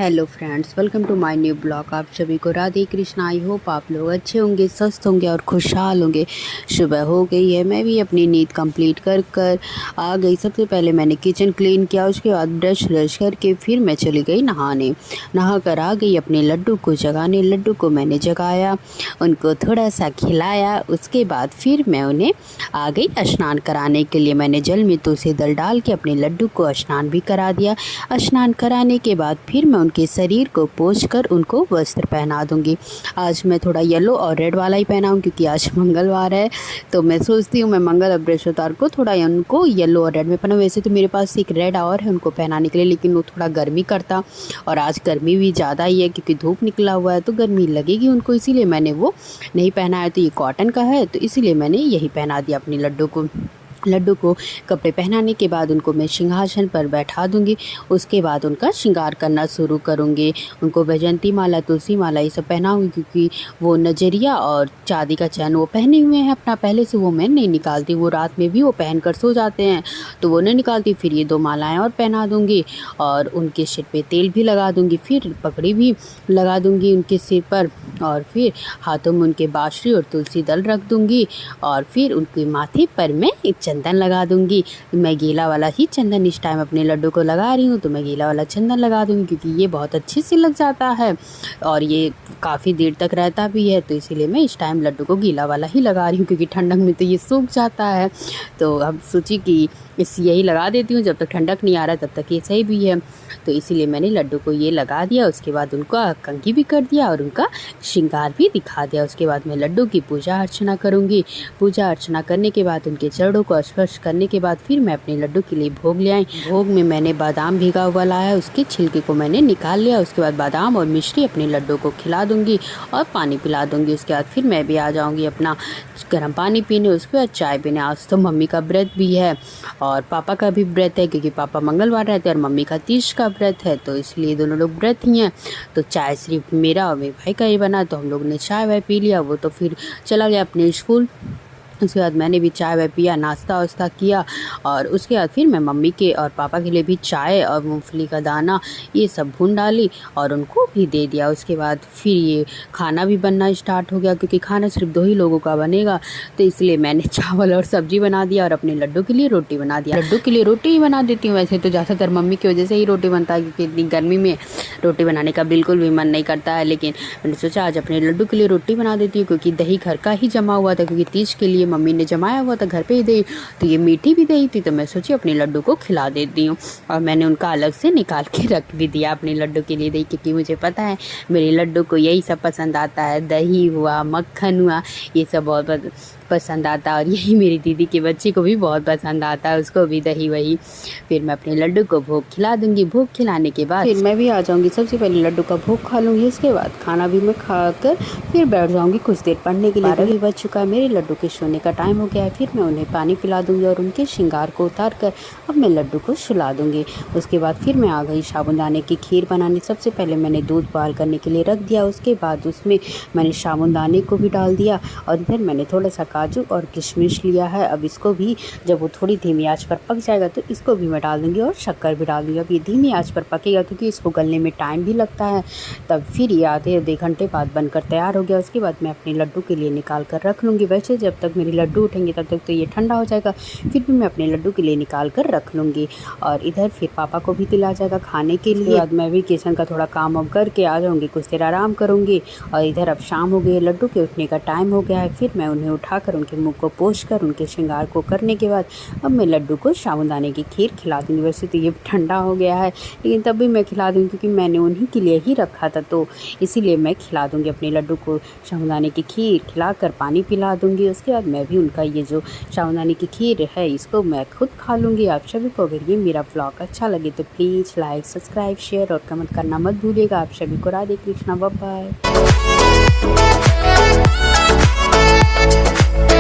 Hello friends, welcome to my new blog. आप सभी को राधे कृष्णा। आई होप आप लोग अच्छे होंगे, स्वस्थ होंगे और खुशहाल होंगे। सुबह हो गई है, मैं भी अपनी नींद कंप्लीट कर आ गई। सबसे पहले मैंने किचन क्लीन किया, उसके बाद ब्रश करके फिर मैं चली गई नहाने। नहा कर आ गई अपने लड्डू को जगाने। लड्डू को मैंने जगाया, उनको थोड़ा सा खिलाया। उसके बाद फिर मैं उन्हें आ गई स्नान कराने के लिए। मैंने जल में तुलसी दल डाल के अपने लड्डू को स्नान भी करा दिया। स्नान कराने के बाद फिर मैं उनके शरीर को पोंछकर उनको वस्त्र पहना दूंगी। आज मैं थोड़ा येलो और रेड वाला ही पहनाऊँ क्योंकि आज मंगलवार है, तो मैं सोचती हूँ मैं मंगल और बृहस्पतिवार को थोड़ा उनको येलो और रेड में पहनाऊँ। वैसे तो मेरे पास एक रेड और है उनको पहनाने के लिए, लेकिन वो थोड़ा गर्मी करता और आज गर्मी भी ज़्यादा ही है क्योंकि धूप निकला हुआ है, तो गर्मी लगेगी उनको, इसीलिए मैंने वो नहीं पहनाया। तो ये कॉटन का है, तो इसीलिए मैंने यही पहना दिया अपने लड्डू को। लड्डू को कपड़े पहनाने के बाद उनको मैं सिंहासन पर बैठा दूंगी। उसके बाद उनका श्रृंगार करना शुरू करूंगी। उनको वैजयंती माला, तुलसी माला ये सब पहनाऊंगी क्योंकि वो नजरिया और चांदी का चैन वो पहने हुए हैं अपना, पहले से वो मैं नहीं निकालती। वो रात में भी वो पहन कर सो जाते हैं तो वो नहीं निकालती। फिर ये 2 मालाएँ और पहना दूँगी और उनके सिर पे तेल भी लगा दूँगी, फिर पगड़ी भी लगा दूँगी उनके सिर पर, और फिर हाथों में उनके बाँसुरी और तुलसी दल रख दूँगी और फिर उनके माथे पर मैं एक चंदन लगा दूँगी। मैं गीला वाला ही चंदन इस टाइम अपने लड्डू को लगा रही हूँ, तो मैं गीला वाला चंदन लगा दूँगी क्योंकि ये बहुत अच्छे से लग जाता है और ये काफ़ी देर तक रहता भी है, तो इसीलिए मैं इस टाइम लड्डू को गीला वाला ही लगा रही हूँ क्योंकि ठंडक में तो ये सूख जाता है। तो अब सोची कि यही लगा देती हूँ, जब तक ठंडक नहीं आ रहा तब तक ये सही भी है, तो इसीलिए मैंने लड्डू को ये लगा दिया। उसके बाद उनका कंघी भी कर दिया और उनका श्रृंगार भी दिखा दिया। उसके बाद मैं लड्डू की पूजा अर्चना करूँगी। पूजा अर्चना करने के बाद उनके चरणों को स्पर्श करने के बाद फिर मैं अपने लड्डू के लिए भोग ले आई। भोग में मैंने बादाम भिगा हुआ लाया, उसके छिलके को मैंने निकाल लिया। उसके बाद बादाम और मिश्री अपने लड्डू को खिला दूँगी और पानी पिला दूँगी। उसके बाद फिर मैं भी आ जाऊँगी अपना गर्म पानी पीने, उसके बाद चाय पीने। आज तो मम्मी का व्रत भी है और पापा का भी व्रत है क्योंकि पापा मंगलवार रहते हैं और मम्मी का तीज का व्रत है, तो इसलिए दोनों लोग व्रत ही हैं। तो चाय सिर्फ मेरा और मेरे भाई का ही बना, तो हम लोग ने चाय वाय पी लिया। वो तो फिर चला गया अपने स्कूल। उसके बाद मैंने भी चाय वाय पिया, नाश्ता वास्ता किया और उसके बाद फिर मैं मम्मी के और पापा के लिए भी चाय और मूंगफली का दाना ये सब भून डाली और उनको भी दे दिया। उसके बाद फिर ये खाना भी बनना स्टार्ट हो गया क्योंकि खाना सिर्फ 2 ही लोगों का बनेगा, तो इसलिए मैंने चावल और सब्जी बना दिया और अपने लड्डू के लिए रोटी बना दिया। लड्डू के लिए रोटी ही बना देती हूँ, वैसे तो ज़्यादातर मम्मी की वजह से ही रोटी बनता है क्योंकि इतनी गर्मी में रोटी बनाने का बिल्कुल भी मन नहीं करता है, लेकिन मैंने सोचा आज अपने लड्डू के लिए रोटी बना देती हूँ क्योंकि दही घर का ही जमा हुआ था, क्योंकि तीज के लिए मम्मी ने जमाया हुआ था घर पे ही दही, तो ये मीठी भी दही थी, तो मैं सोची अपने लड्डू को खिला देती हूँ। और मैंने उनका अलग से निकाल के रख भी दिया अपने लड्डू के लिए दही, क्योंकि मुझे पता है मेरे लड्डू को यही सब पसंद आता है, दही हुआ, मक्खन हुआ, ये सब बहुत पसंद आता है। और यही मेरी दीदी के बच्चे को भी बहुत पसंद आता है, उसको भी दही वही। फिर मैं अपने लड्डू को भोग खिला दूंगी। भोग खिलाने के बाद फिर मैं भी आ जाऊंगी। सबसे पहले लड्डू का भोग खा लूँगी, उसके बाद खाना भी मैं खा कर फिर बैठ जाऊंगी कुछ देर पढ़ने के लिए। 12 भी बज चुका है, मेरे लड्डू के सोने का टाइम हो गया है। फिर मैं उन्हें पानी पिला दूंगी और उनके श्रृंगार को उतार कर अब मैं लड्डू को सुला दूंगी। उसके बाद फिर मैं आ गई साबूदाने की खीर बनाने। सबसे पहले मैंने दूध बॉयल करने के लिए रख दिया, उसके बाद उसमें मैंने साबूदाने को भी डाल दिया और इधर मैंने थोड़ा सा काजू और किशमिश लिया है। अब इसको भी जब वो थोड़ी धीमी आंच पर पक जाएगा तो इसको भी मैं डाल दूंगी और शक्कर भी डाल दूंगी। अब ये धीमी आंच पर पकेगा क्योंकि इसको गलने में टाइम भी लगता है। तब फिर ये आधे घंटे बाद बनकर तैयार हो गया। उसके बाद मैं अपने लड्डू के लिए निकाल कर रख लूँगी। वैसे जब तक मेरे लड्डू उठेंगे तब तक तो ये ठंडा हो जाएगा, फिर भी मैं अपने लड्डू के लिए निकाल कर रख लूँगी। और इधर फिर पापा को भी दिला जाएगा खाने के लिए। बाद मैं भी किचन का थोड़ा काम वाम करके आ जाऊँगी, कुछ देर आराम करूँगी। और इधर अब शाम हो गई है, लड्डू के उठने का टाइम हो गया है। फिर मैं उन्हें उठाकर उनके मुँह को पोंछ कर उनके श्रृंगार को करने के बाद अब मैं लड्डू को साबूदाने की खीर खिला दूँगी। वैसे तो ये ठंडा हो गया है, लेकिन तब भी मैं खिला दूँगी क्योंकि मैंने उन्हीं के लिए ही रखा था, तो इसीलिए मैं खिला दूँगी अपने लड्डू को साबूदाने की खीर खिलाकर पानी पिला दूँगी। उसके बाद मैं भी उनका ये जो साबूदाने की खीर है इसको मैं खुद खा लूँगी। आप सभी को अगर ये मेरा ब्लॉग अच्छा लगे तो प्लीज़ लाइक, सब्सक्राइब, शेयर और कमेंट करना मत भूलिएगा। आप सभी को राधे कृष्णा, बाय बाय।